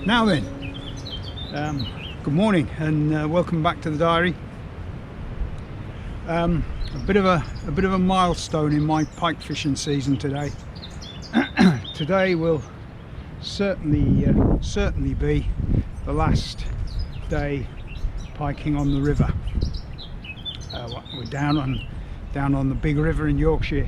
Now then, good morning and welcome back to the diary. A bit of a milestone in my pike fishing season today. Today will certainly be the last day piking on the river. We're down on the big river in Yorkshire,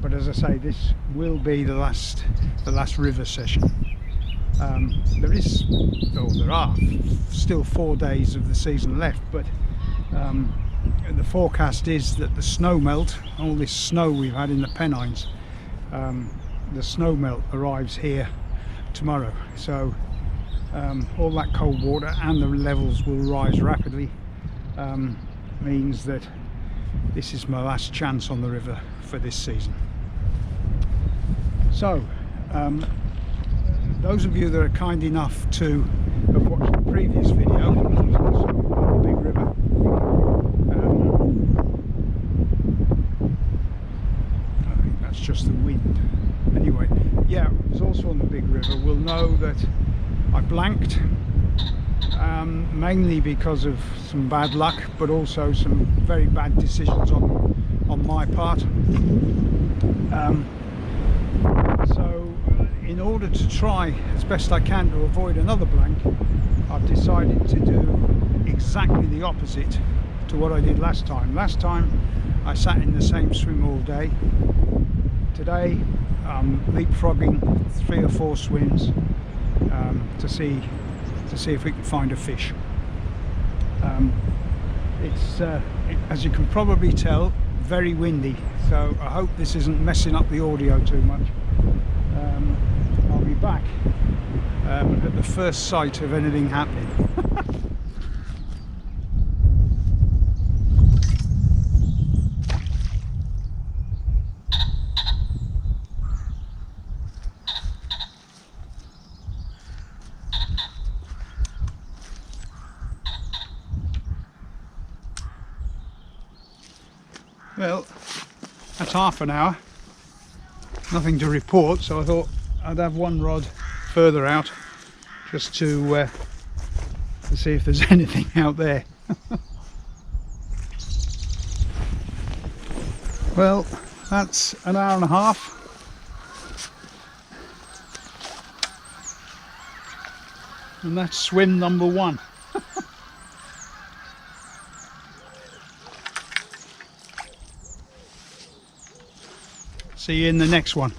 but as I say, this will be the last river session. There are still 4 days of the season left, but the forecast is that the snow melt, all this snow we've had in the Pennines, the snow melt arrives here tomorrow, so all that cold water and the levels will rise rapidly. Means that this is my last chance on the river for this season. So those of you that are kind enough to have watched the previous video, which was also on the big river, I think that's just the wind. Anyway, yeah, it was also on the big river, will know that I blanked, mainly because of some bad luck, but also some very bad decisions on my part. In order to try as best I can to avoid another blank, I've decided to do exactly the opposite to what I did last time. Last time I sat in the same swim all day. Today I'm leapfrogging 3 or 4 swims to see if we can find a fish. It's as you can probably tell, very windy, so I hope this isn't messing up the audio too much. I'll be back at the first sight of anything happening. Well, that's half an hour. Nothing to report, so I thought I'd have one rod further out just to see if there's anything out there. Well, that's an hour and a half. And that's swim number 1. See you in the next one.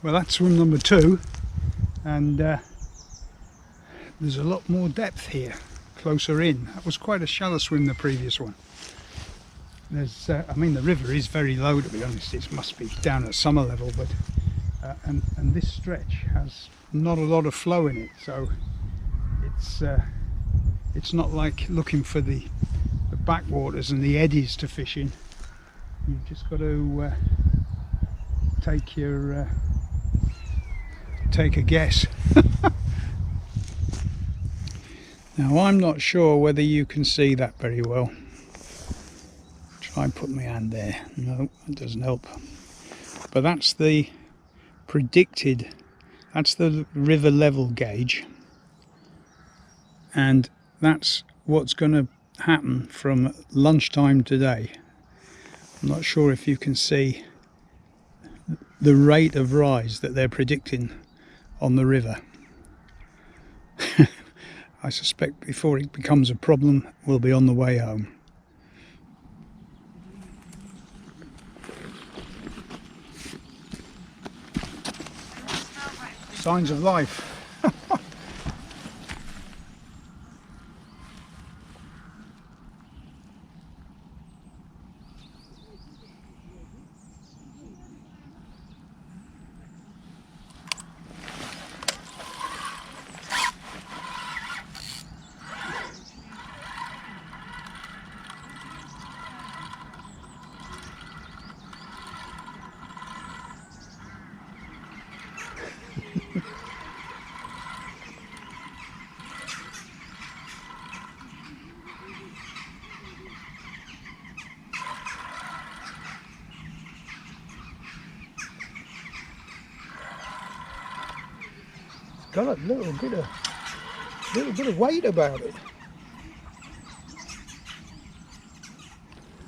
Well, that's swim number 2, and there's a lot more depth here, closer in. That was quite a shallow swim, the previous one. There's, I mean, the river is very low, to be honest. It must be down at summer level, but and this stretch has not a lot of flow in it, so it's not like looking for the backwaters and the eddies to fish in. You've just got to take a guess. Now, I'm not sure whether you can see that very well. Try and put my hand there. No, it doesn't help. But that's the predicted, that's the river level gauge. and that's what's going to happen from lunchtime today. I'm not sure if you can see the rate of rise that they're predicting on the river. I suspect before it becomes a problem, we'll be on the way home. Signs of life. Got a little bit of weight about it.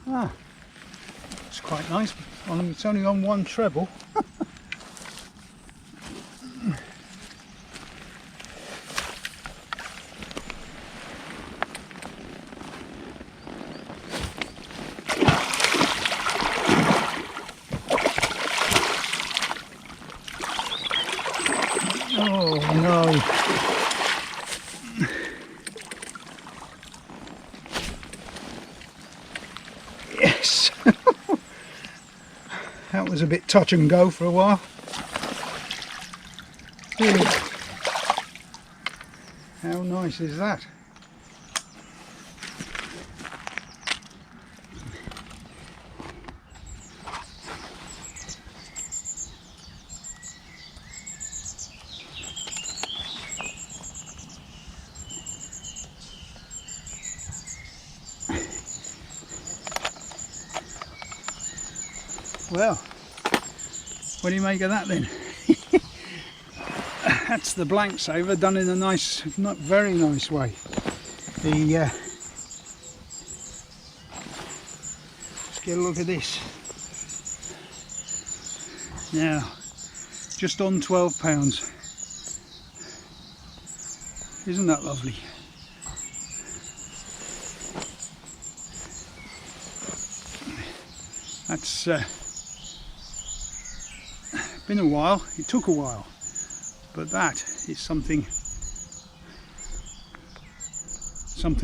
Ah, it's quite nice. It's only on one treble. Oh no. Yes. That was a bit touch and go for a while. How nice is that? Well, what do you make of that then? That's the blank saver done in a nice, not very nice way. Let's get a look at this. Now, just on £12. Isn't that lovely? That's been a while. It took a while, but that is something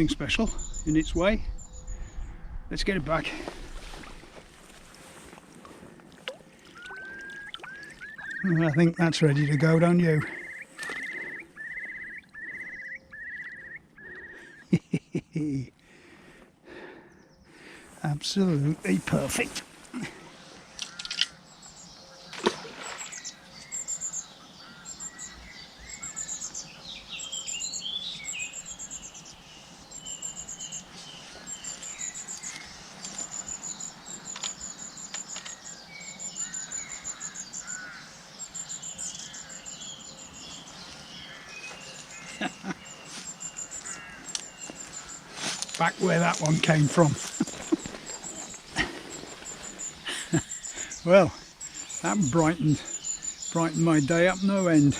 special in its way. Let's get it back. I think that's ready to go, don't you? Absolutely perfect. Back where that one came from. Well, that brightened my day up no end.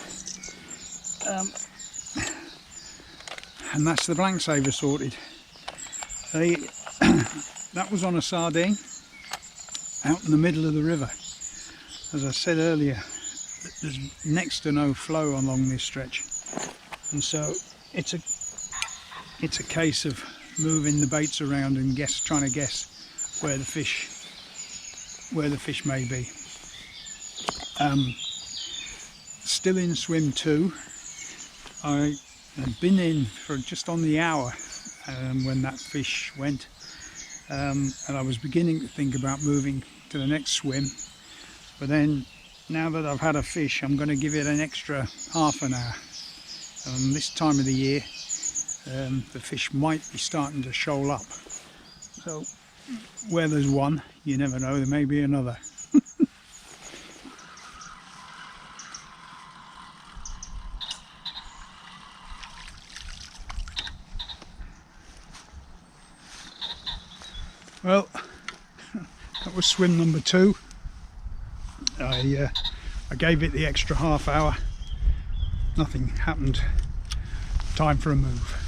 And that's the blank saver sorted. That was on a sardine out in the middle of the river. As I said earlier, there's next to no flow along this stretch, and so it's a case of moving the baits around and trying to guess where the fish may be. Still in swim 2. I had been in for just on the hour when that fish went, and I was beginning to think about moving to the next swim, but then now that I've had a fish, I'm going to give it an extra half an hour. This time of the year, the fish might be starting to shoal up, so where there's one, you never know, there may be another. Well, that was swim number 2. I gave it the extra half hour. Nothing happened. Time for a move.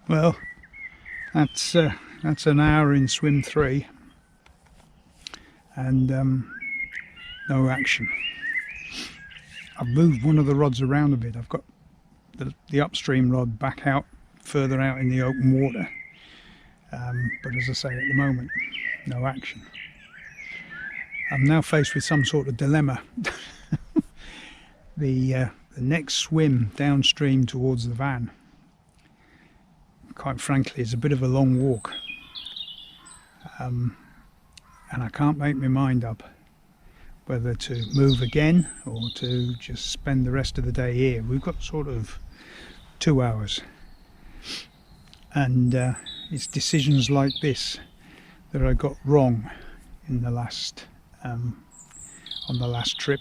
Well, that's an hour in swim 3 and no action. I've moved one of the rods around a bit. I've got the upstream rod back out, further out in the open water, but as I say, at the moment, no action. I'm now faced with some sort of dilemma. The next swim downstream towards the van, quite frankly, is a bit of a long walk, and I can't make my mind up whether to move again or to just spend the rest of the day here. We've got sort of 2 hours, and it's decisions like this that I got wrong in the last on the last trip.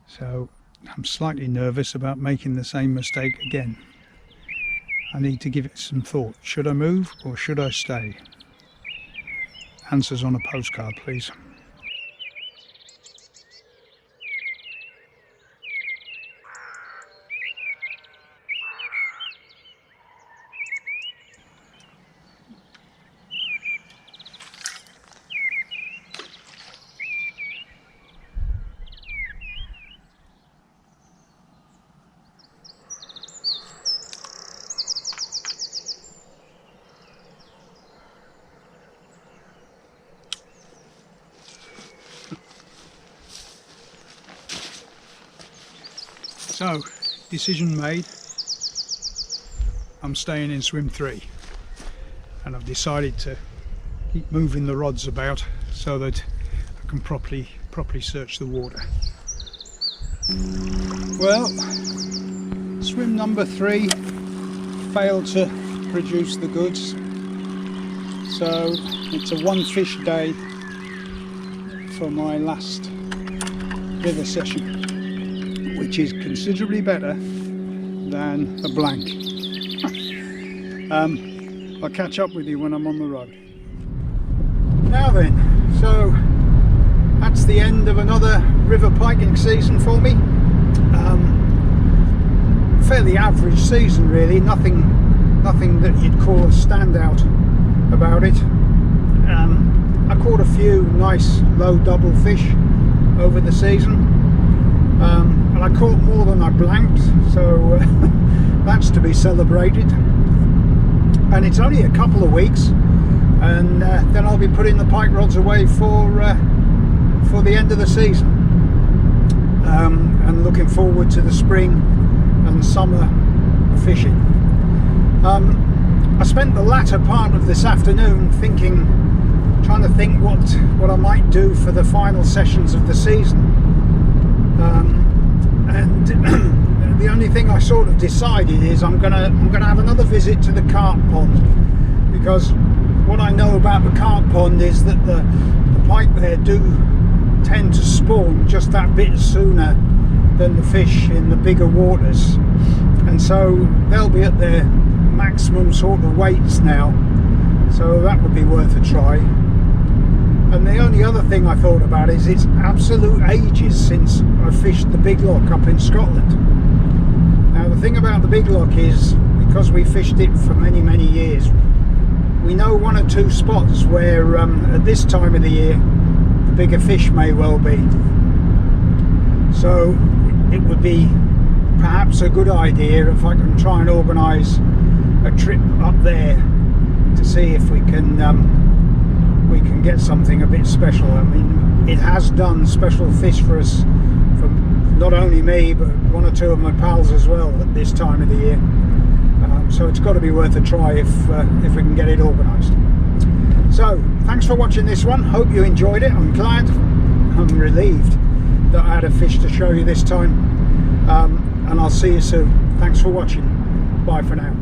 So I'm slightly nervous about making the same mistake again. I need to give it some thought. Should I move or should I stay? Answers on a postcard, please. So, decision made. I'm staying in swim 3, and I've decided to keep moving the rods about so that I can properly search the water. Well, swim number 3 failed to produce the goods, so it's a 1 fish day for my last river session, which is considerably better than a blank. I'll catch up with you when I'm on the road. Now then, so that's the end of another river piking season for me. Fairly average season really, nothing that you'd call a standout about it. I caught a few nice low double fish over the season. And I caught more than I blanked, so that's to be celebrated. And it's only a couple of weeks, and then I'll be putting the pike rods away for the end of the season, and looking forward to the spring and summer fishing. I spent the latter part of this afternoon trying to think what I might do for the final sessions of the season. And the only thing I sort of decided is I'm gonna have another visit to the carp pond, because what I know about the carp pond is that the pike there do tend to spawn just that bit sooner than the fish in the bigger waters, and so they'll be at their maximum sort of weights now, so that would be worth a try. And the only other thing I thought about is it's absolute ages since I fished the Big Lock up in Scotland. Now the thing about the Big Lock is, because we fished it for many years, we know 1 or 2 spots where at this time of the year the bigger fish may well be. So it would be perhaps a good idea if I can try and organise a trip up there to see if we can get something a bit special. I mean, it has done special fish for us, from not only me but 1 or 2 of my pals as well at this time of the year. so it's got to be worth a try if we can get it organised. So thanks for watching this one. Hope you enjoyed it. I'm glad, I'm relieved that I had a fish to show you this time, and I'll see you soon. Thanks for watching. Bye for now.